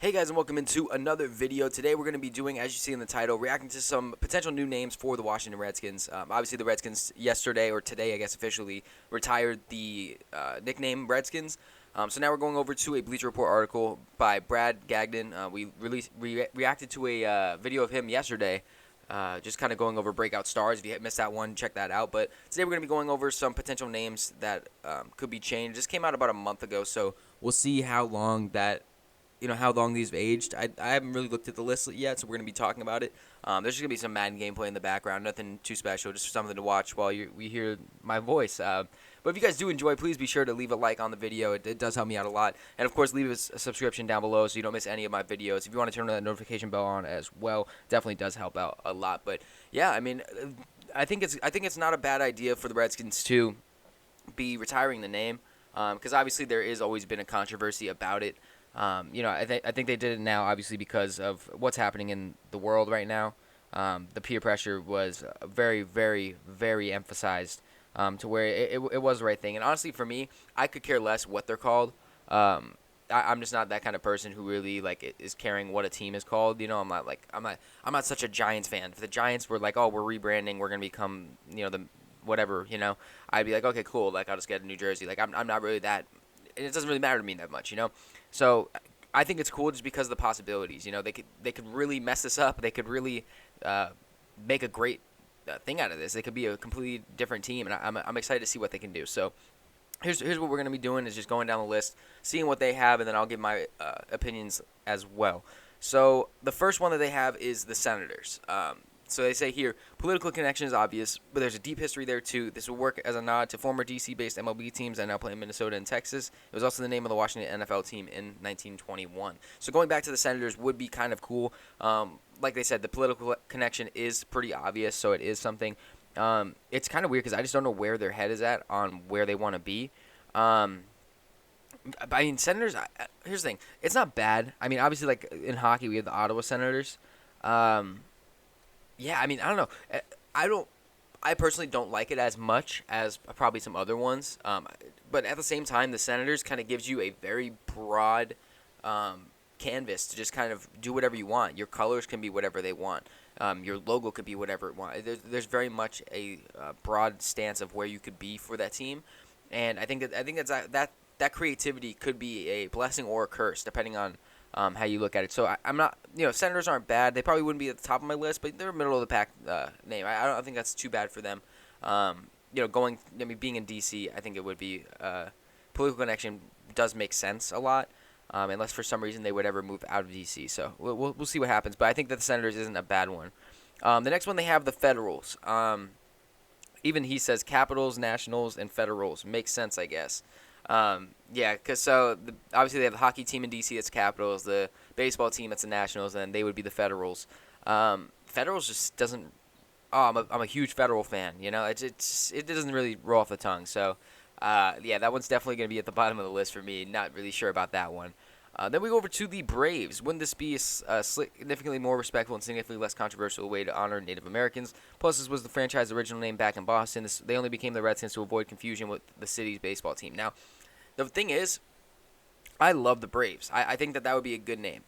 Hey guys, and welcome into another video. Today we're going to be doing, as you see in the title, reacting to some potential new names for the Washington Redskins. Obviously the Redskins yesterday, or today I guess officially, retired the nickname Redskins. So now we're going over to a Bleacher Report article by Brad Gagnon. We reacted to a video of him yesterday, just kind of going over breakout stars. If you missed that one, check that out. But today we're going to be going over some potential names that could be changed. This came out about a month ago, so we'll see how long how long these have aged. I haven't really looked at the list yet, so we're going to be talking about it. There's just going to be some Madden gameplay in the background, nothing too special, just something to watch while we hear my voice. But if you guys do enjoy, please be sure to leave a like on the video. It does help me out a lot. And, of course, leave a subscription down below so you don't miss any of my videos. If you want to turn that notification bell on as well, definitely does help out a lot. But, yeah, I mean, I think it's not a bad idea for the Redskins to be retiring the name because, obviously, there has always been a controversy about it. I think they did it now, obviously, because of what's happening in the world right now. The peer pressure was very, very, very emphasized to where it was the right thing. And honestly, for me, I could care less what they're called. I'm just not that kind of person who really is caring what a team is called. I'm not such a Giants fan. If the Giants were like, oh, we're rebranding, we're gonna become the whatever, I'd be like, okay, cool. Like I'll just get a New Jersey. Like I'm not really that. It doesn't really matter to me that much. So I think it's cool just because of the possibilities. They could really mess this up. They could really make a great thing out of this. They could be a completely different team, and I'm excited to see what they can do. So here's what we're going to be doing is just going down the list, seeing what they have, and then I'll give my opinions as well. So the first one that they have is the Senators. So they say here, political connection is obvious, but there's a deep history there too. This will work as a nod to former DC-based MLB teams that now play in Minnesota and Texas. It was also the name of the Washington NFL team in 1921. So going back to the Senators would be kind of cool. Like they said, the political connection is pretty obvious, so it is something. It's kind of weird because I just don't know where their head is at on where they want to be. I mean, Senators, here's the thing. It's not bad. I mean, obviously, like in hockey, we have the Ottawa Senators. Yeah, I mean, I don't know. I personally don't like it as much as probably some other ones. But at the same time, the Senators kind of gives you a very broad canvas to just kind of do whatever you want. Your colors can be whatever they want. Your logo could be whatever it wants. There's very much a broad stance of where you could be for that team, and I think that creativity could be a blessing or a curse depending on how you look at it. So I'm not, Senators aren't bad. They probably wouldn't be at the top of my list, but they're a middle of the pack name. I don't think that's too bad for them. Being in DC, I think it would be political connection does make sense a lot, unless for some reason they would ever move out of DC. So we'll see what happens. But I think that the Senators isn't a bad one. The next one they have the Federals. Even he says Capitals, Nationals, and Federals. Makes sense, I guess. Because obviously they have the hockey team in DC, that's Capitals, the baseball team, that's the Nationals, and they would be the Federals. Federals just doesn't. Oh, I'm a huge Federal fan. It doesn't really roll off the tongue. So, that one's definitely going to be at the bottom of the list for me. Not really sure about that one. Then we go over to the Braves. Wouldn't this be a significantly more respectful and significantly less controversial way to honor Native Americans? Plus, this was the franchise's original name back in Boston. They only became the Redskins to avoid confusion with the city's baseball team. Now, the thing is, I love the Braves. I think that would be a good name.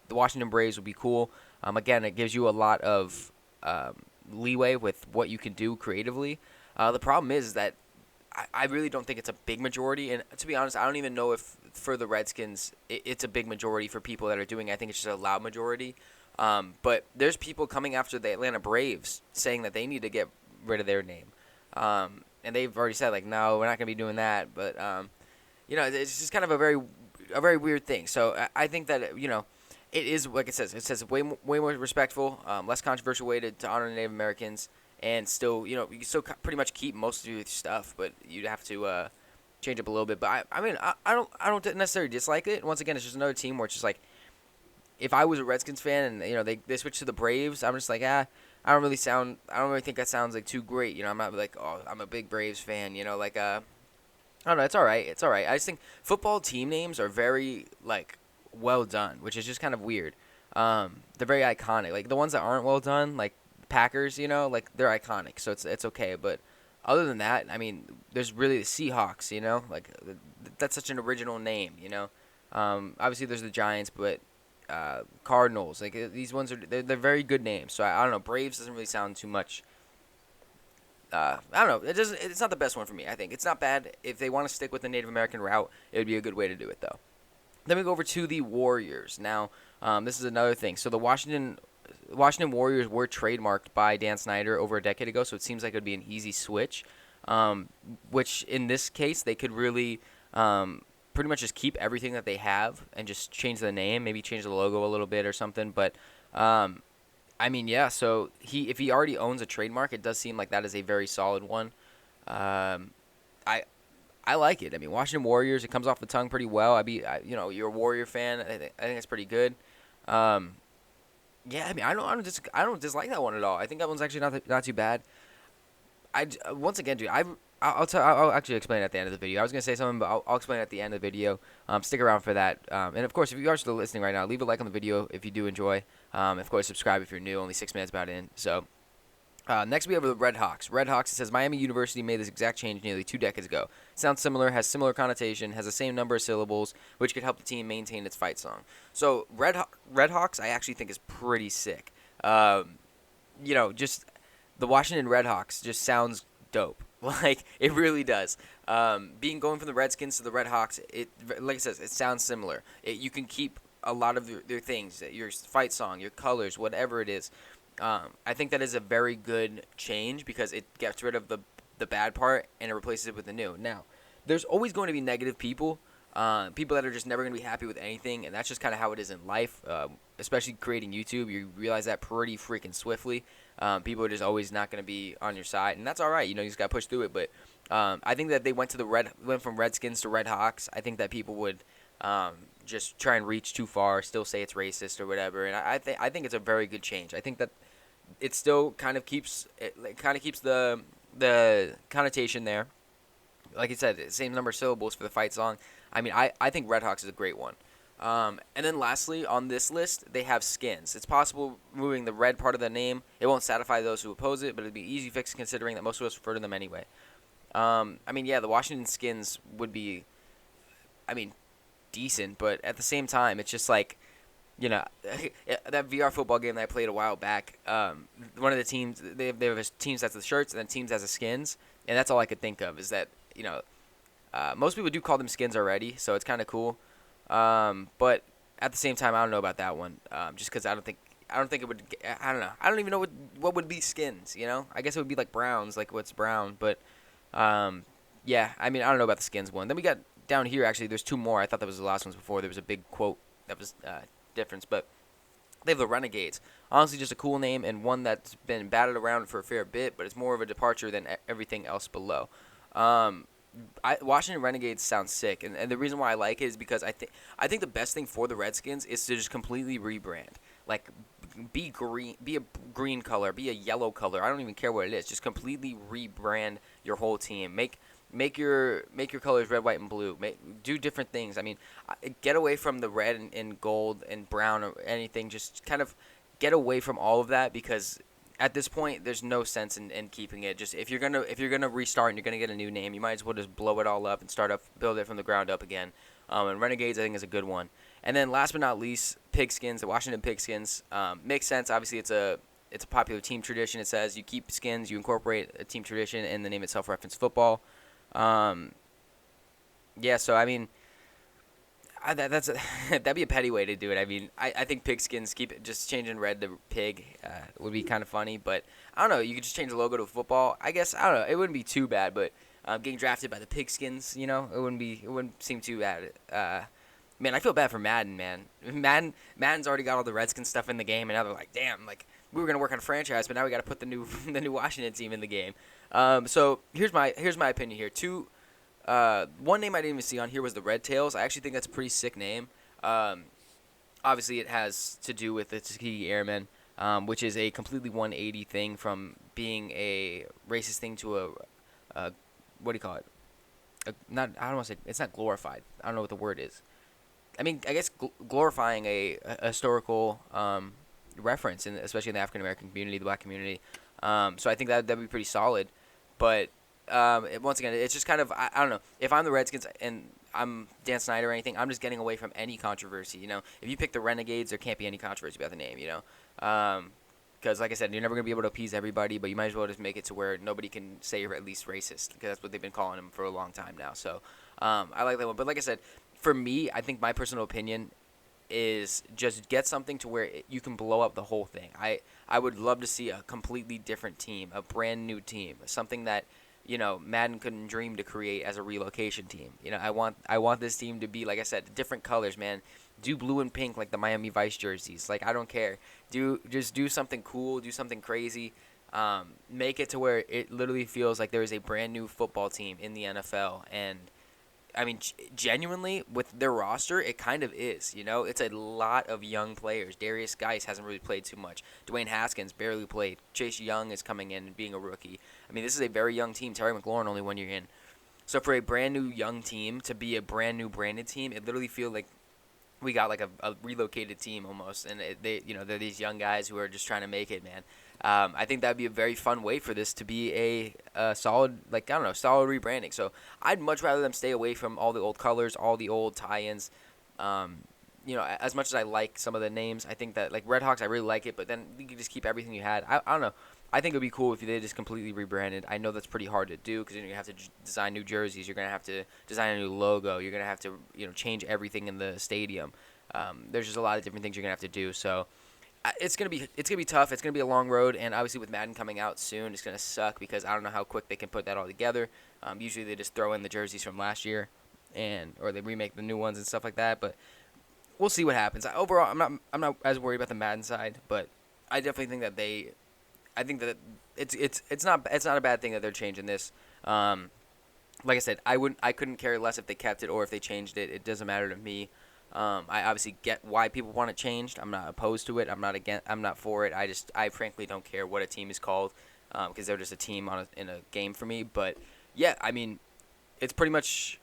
The Washington Braves would be cool. Again, it gives you a lot of leeway with what you can do creatively. The problem is that I really don't think it's a big majority. And to be honest, I don't even know if for the Redskins it's a big majority for people that are doing it. I think it's just a loud majority. But there's people coming after the Atlanta Braves saying that they need to get rid of their name. And they've already said, no, we're not going to be doing that. But it's just kind of a very weird thing. So I think that it is like it says. It says way more respectful, less controversial way to honor Native Americans, and still you can still pretty much keep most of your stuff, but you'd have to change up a little bit. But I don't necessarily dislike it. Once again, it's just another team where it's just like if I was a Redskins fan and they switch to the Braves, I'm just like I don't really think that sounds like too great. I'm not like, oh, I'm a big Braves fan. I don't know, it's all right. It's all right. I just think football team names are very well done, which is just kind of weird. They're very iconic. Like the ones that aren't well done, like Packers, they're iconic, so it's okay. But other than that, I mean, there's really the Seahawks, that's such an original name, Obviously there's the Giants, but Cardinals. Like these ones they're very good names. So I don't know. Braves doesn't really sound too much. I don't know. It doesn't. It's not the best one for me. I think it's not bad. If they want to stick with the Native American route, it would be a good way to do it, though. Then we go over to the Warriors. Now, this is another thing. So the Washington Warriors were trademarked by Dan Snyder over a decade ago, so it seems like it would be an easy switch. Which in this case they could really pretty much just keep everything that they have and just change the name, maybe change the logo a little bit or something. But I mean, yeah. So if he already owns a trademark, it does seem like that is a very solid one. I like it. I mean, Washington Warriors. It comes off the tongue pretty well. You're a Warrior fan. I think it's pretty good. Yeah. I mean, I don't dislike that one at all. I think that one's actually not too bad. Once again, dude. I'll actually explain it at the end of the video. I was gonna say something, but I'll explain it at the end of the video. Stick around for that. And of course, if you are still listening right now, leave a like on the video if you do enjoy. Of course, subscribe if you're new. Only 6 minutes about in. So next we have the Red Hawks. Red Hawks. It says Miami University made this exact change nearly 2 decades ago. Sounds similar, has similar connotation, has the same number of syllables, which could help the team maintain its fight song. So Red Hawks, I actually think is pretty sick. Just the Washington Red Hawks just sounds dope. Like, it really does. Going from the Redskins to the Red Hawks, like I said, it sounds similar. You can keep a lot of their things, your fight song, your colors, whatever it is. I think that is a very good change because it gets rid of the bad part and it replaces it with the new. Now, there's always going to be negative people, people that are just never going to be happy with anything, and that's just kind of how it is in life, especially creating YouTube. You realize that pretty freaking swiftly. People are just always not going to be on your side, and that's all right. You just got to push through it. But I think that they went from Redskins to Red Hawks. I think that people would just try and reach too far, still say it's racist or whatever. And I think it's a very good change. I think that it still kind of keeps the connotation there. Like you said, same number of syllables for the fight song. I mean, I think Red Hawks is a great one. And then lastly, on this list, they have skins. It's possible removing the red part of the name. It won't satisfy those who oppose it, but it'd be an easy fix considering that most of us refer to them anyway. The Washington skins would be, decent, but at the same time, it's just like, that VR football game that I played a while back, one of the teams, they have teams that's the shirts and then teams as the skins, and that's all I could think of is that, most people do call them skins already, so it's kind of cool. But at the same time, I don't know about that one. Just because I don't think it would. I don't know. I don't even know what would be skins. I guess it would be like browns, like what's brown. But yeah. I mean, I don't know about the skins one. Then we got down here. Actually, there's 2 more. I thought that was the last ones before. There was a big quote that was difference, but they have the Renegades. Honestly, just a cool name and one that's been batted around for a fair bit, but it's more of a departure than everything else below. Washington Renegades sounds sick, and the reason why I like it is because I think the best thing for the Redskins is to just completely rebrand. Like, be a green color, be a yellow color. I don't even care what it is. Just completely rebrand your whole team. Make your colors red, white, and blue. Do different things. I mean, get away from the red and gold and brown or anything. Just kind of get away from all of that because at this point, there's no sense in keeping it. Just if you're gonna restart and you're gonna get a new name, you might as well just blow it all up and build it from the ground up again. And Renegades, I think, is a good one. And then last but not least, Pigskins, the Washington Pigskins. Makes sense. Obviously, it's a popular team tradition. It says you keep skins, you incorporate a team tradition, and the name itself reference football. Yeah. So I mean, that'd be a petty way to do it. I mean, I think Pigskins, just changing red to pig would be kind of funny. But I don't know. You could just change the logo to football. I guess I don't know. It wouldn't be too bad. But getting drafted by the Pigskins, it wouldn't seem too bad. Man, I feel bad for Madden. Man, Madden's already got all the Redskins stuff in the game, and now they're like, damn, like we were gonna work on a franchise, but now we got to put the new Washington team in the game. So here's my opinion here. One name I didn't even see on here was the Red Tails. I actually think that's a pretty sick name. Obviously, it has to do with the Tuskegee Airmen, which is a completely 180 thing from being a racist thing to a what do you call it? I don't want to say it's not glorified. I don't know what the word is. I mean, I guess glorifying a historical reference, especially in the African American community, the Black community. So I think that'd be pretty solid. But once again, it's just kind of I don't know. If I'm the Redskins and I'm Dan Snyder or anything. I'm just getting away from any controversy. If you pick the Renegades, there can't be any controversy about the name. Because like I said, you're never gonna be able to appease everybody, but you might as well just make it to where nobody can say you're at least racist, because that's what they've been calling him for a long time now. So I like that one. But like I said, for me, I think my personal opinion is just get something to where you can blow up the whole thing. I would love to see a completely different team, a brand new team, something that Madden couldn't dream to create as a relocation team. I want this team to be, like I said, different colors, man. Do blue and pink like the Miami Vice jerseys. Like, I don't care. Just do something cool, do something crazy. Make it to where it literally feels like there is a brand new football team in the NFL. And I mean, genuinely, with their roster, it kind of is. It's a lot of young players. Darius Geis hasn't really played too much. Dwayne Haskins barely played. Chase Young is coming in and being a rookie. I mean, this is a very young team. Terry McLaurin only 1 year in. So for a brand new young team to be a brand new branded team, it literally feels like we got like a relocated team almost. And they're these young guys who are just trying to make it, man. I think that'd be a very fun way for this to be a solid, solid rebranding. So I'd much rather them stay away from all the old colors, all the old tie-ins. As much as I like some of the names, I think that like Red Hawks, I really like it, but then you could just keep everything you had. I don't know. I think it would be cool if they just completely rebranded. I know that's pretty hard to do because you're going to have to design new jerseys. You're going to have to design a new logo. You're going to have to change everything in the stadium. There's just a lot of different things you're going to have to do. So it's gonna be tough. It's gonna be a long road, and obviously with Madden coming out soon, it's gonna suck because I don't know how quick they can put that all together. Usually they just throw in the jerseys from last year, or they remake the new ones and stuff like that. But we'll see what happens. Overall, I'm not as worried about the Madden side, but I definitely think that I think that it's not a bad thing that they're changing this. Like I said, I couldn't care less if they kept it or if they changed it. It doesn't matter to me. I obviously get why people want it changed. I'm not opposed to it. I'm not for it. I frankly don't care what a team is called, because they're just a team in a game for me. But yeah, I mean, it's pretty much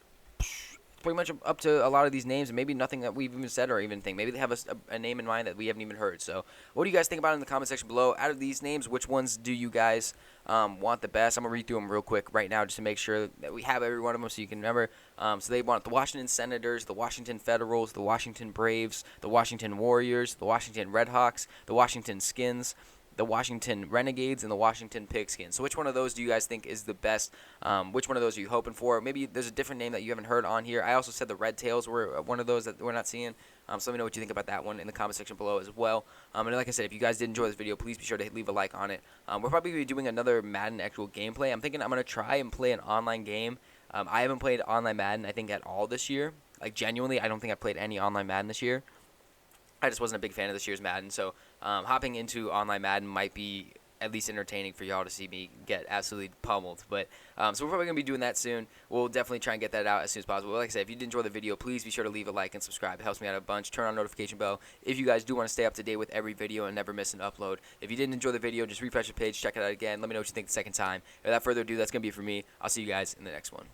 up to a lot of these names, and maybe nothing that we've even said or even think. Maybe they have a name in mind that we haven't even heard. So what do you guys think about it in the comment section below? Out of these names, which ones do you guys want the best? I'm going to read through them real quick right now just to make sure that we have every one of them so you can remember. So they want the Washington Senators, the Washington Federals, the Washington Braves, the Washington Warriors, the Washington Redhawks, the Washington Skins, the Washington Renegades, and the Washington Pigskins. So which one of those do you guys think is the best? Which one of those are you hoping for? Maybe there's a different name that you haven't heard on here. I also said the Red Tails were one of those that we're not seeing. So let me know what you think about that one in the comment section below as well. And like I said, if you guys did enjoy this video, please be sure to leave a like on it. We're probably going to be doing another Madden actual gameplay. I'm thinking I'm going to try and play an online game. I haven't played online Madden, I think, at all this year. Like, genuinely, I don't think I've played any online Madden this year. I just wasn't a big fan of this year's Madden, so hopping into online Madden might be at least entertaining for y'all to see me get absolutely pummeled. But so we're probably going to be doing that soon. We'll definitely try and get that out as soon as possible. Like I said, if you did enjoy the video, please be sure to leave a like and subscribe. It helps me out a bunch. Turn on notification bell if you guys do want to stay up to date with every video and never miss an upload. If you didn't enjoy the video, just refresh the page, check it out again. Let me know what you think the second time. Without further ado, that's going to be it for me. I'll see you guys in the next one.